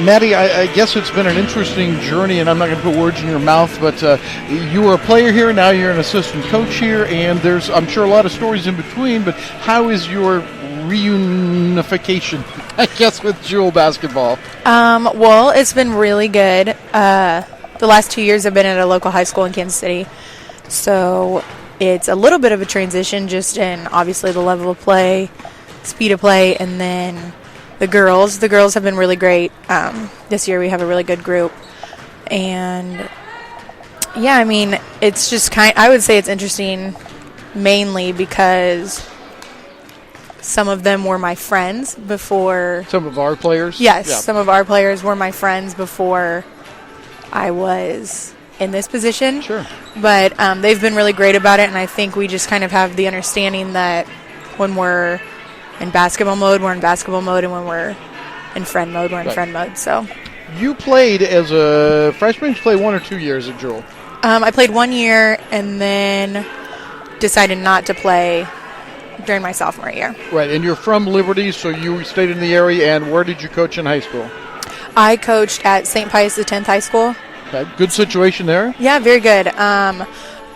Maddie, I guess it's been an interesting journey, and I'm not going to put words in your mouth, but you were a player here, now you're an assistant coach here, and there's, I'm sure, a lot of stories in between, but how is your reunification, I guess, with Jewel basketball? Well, it's been really good. The last 2 years I've been at a local high school in Kansas City, so it's a little bit of a transition just in, obviously, the level of play, speed of play, and then the girls have been really great. This year we have a really good group. And, yeah, I mean, it's just I would say it's interesting mainly because some of them were my friends before. Some of our players? Yes, yeah. Some of our players were my friends before I was in this position. Sure. But they've been really great about it, and I think we just kind of have the understanding that when we're in basketball mode, we're in basketball mode, and when we're in friend mode, we're in friend mode. So you played as a freshman. You played 1 or 2 years at Jewel? I played 1 year and then decided not to play during my sophomore year. Right, and you're from Liberty, so you stayed in the area, and where did you coach in high school? I coached at St. Pius X High School. Okay. Good situation there? Yeah, very good.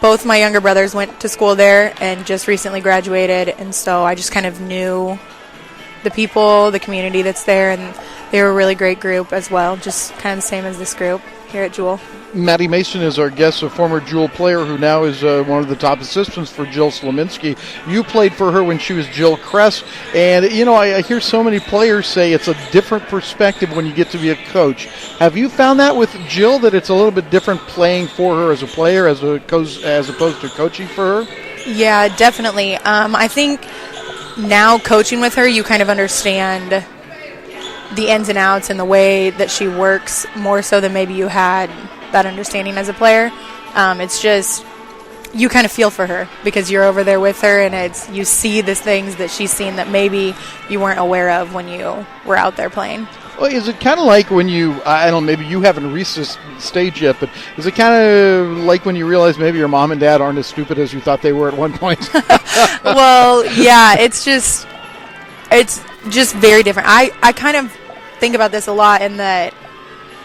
Both my younger brothers went to school there and just recently graduated, and so I just kind of knew the people, the community that's there, and they were a really great group as well, just kind of the same as this group here at Jewel. Maddie Mason is our guest, a former Jewel player who now is one of the top assistants for Jill Slominski. You played for her when she was Jill Kress, and you know I hear so many players say it's a different perspective when you get to be a coach. Have you found that with Jill, that it's a little bit different playing for her as a player as opposed to coaching for her? Yeah, definitely. I think now coaching with her, you kind of understand the ins and outs and the way that she works more so than maybe you had that understanding as a player. It's just you kind of feel for her because you're over there with her, and you see the things that she's seen that maybe you weren't aware of when you were out there playing. Well, is it kind of like when I don't know, maybe you haven't reached this stage yet, but is it kind of like when you realize maybe your mom and dad aren't as stupid as you thought they were at one point? Well, yeah, it's just very different. I kind of think about this a lot in that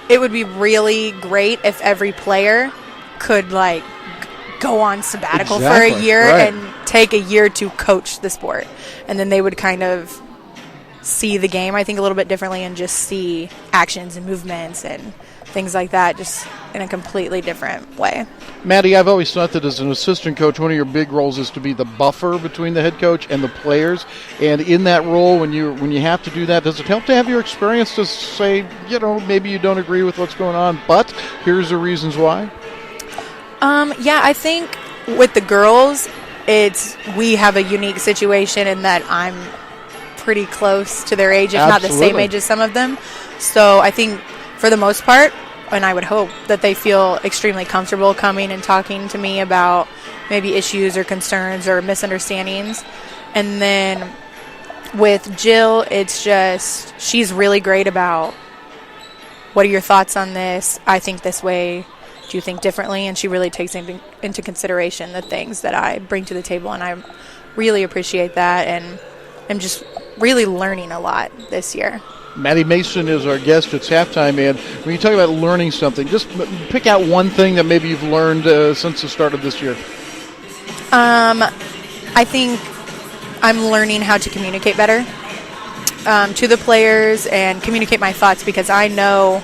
it would be really great if every player could like go on sabbatical for a year and take a year to coach the sport, and then they would kind of see the game, I think, a little bit differently and just see actions and movements and things like that just in a completely different way. Maddie, I've always thought that as an assistant coach, one of your big roles is to be the buffer between the head coach and the players. And in that role, when you have to do that, does it help to have your experience to say, maybe you don't agree with what's going on, but here's the reasons why? Yeah, I think with the girls, we have a unique situation in that I'm pretty close to their age, if not the same age as some of them. So I think for the most part, and I would hope that they feel extremely comfortable coming and talking to me about maybe issues or concerns or misunderstandings. And then with Jill, it's just she's really great about, what are your thoughts on this? I think this way. Do you think differently? And she really takes into consideration the things that I bring to the table, and I really appreciate that, and I'm just really learning a lot this year. Maddie Mason is our guest. It's halftime, and when you talk about learning something, just pick out one thing that maybe you've learned since the start of this year. I think I'm learning how to communicate better to the players and communicate my thoughts, because I know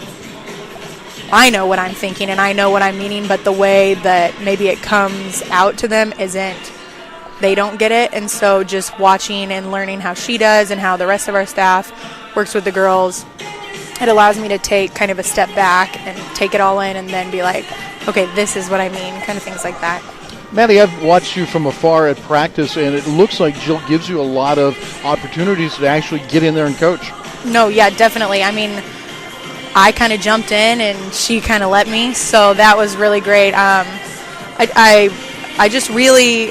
what I'm thinking and I know what I'm meaning, but the way that maybe it comes out to them they don't get it. And so just watching and learning how she does and how the rest of our staff works with the girls, it allows me to take kind of a step back and take it all in and then be like, okay, this is what I mean, kind of things like that. Maddie, I've watched you from afar at practice, and it looks like Jill gives you a lot of opportunities to actually get in there and coach. No, yeah, definitely. I mean, I kind of jumped in and she kind of let me, so that was really great. I just really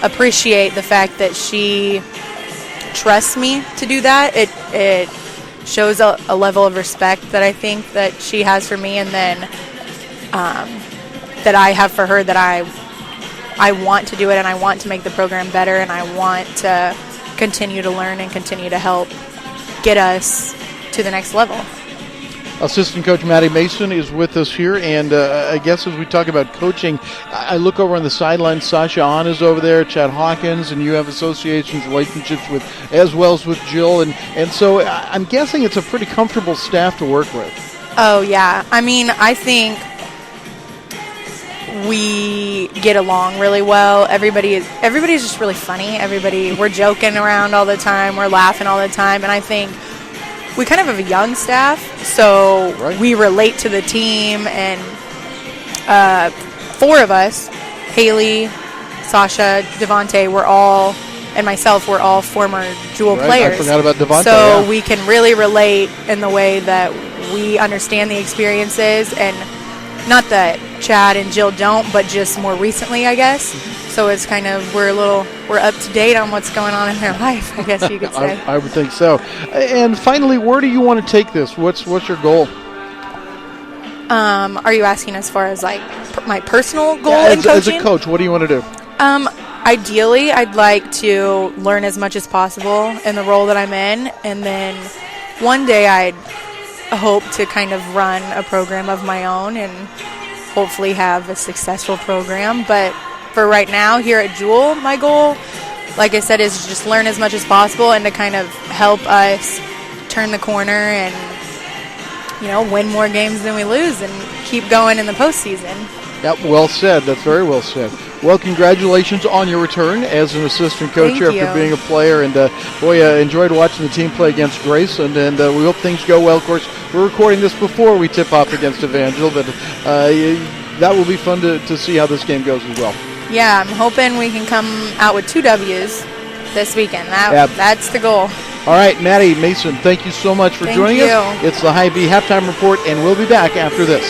appreciate the fact that she trusts me to do that. It shows a level of respect that I think that she has for me, and then that I have for her, that I want to do it and I want to make the program better, and I want to continue to learn and continue to help get us to the next level. Assistant Coach Maddie Mason is with us here, and I guess as we talk about coaching, I look over on the sideline. Sasha Ahn is over there, Chad Hawkins, and you have associations, relationships with, as well as with Jill, and so I'm guessing it's a pretty comfortable staff to work with. Oh, yeah. I mean, I think we get along really well. Everybody's just really funny. We're joking around all the time. We're laughing all the time, and I think we kind of have a young staff, so we relate to the team, and 4 of us, Haley, Sasha, Devontae, and myself, we're all former Jewel players. I forgot about Devontae. So we can really relate in the way that we understand the experiences, and not that Chad and Jill don't, but just more recently, I guess. So it's kind of, we're up to date on what's going on in their life, I guess you could say. I would think so. And finally, where do you want to take this? What's your goal? Are you asking as far as like my personal goal in coaching? As a coach, what do you want to do? Ideally, I'd like to learn as much as possible in the role that I'm in, and then one day I'd hope to kind of run a program of my own and hopefully have a successful program. But for right now here at Jewel, my goal, like I said, is to just learn as much as possible and to kind of help us turn the corner and, win more games than we lose and keep going in the postseason. Yep, well said. That's very well said. Well, congratulations on your return as an assistant coach after being a player. And, enjoyed watching the team play against Graceland, and we hope things go well. Of course, we're recording this before we tip off against Evangel, but that will be fun to see how this game goes as well. Yeah, I'm hoping we can come out with 2 W's this weekend. That's the goal. All right, Maddie Mason, thank you so much for joining us. It's the HyVee Halftime Report, and we'll be back after this.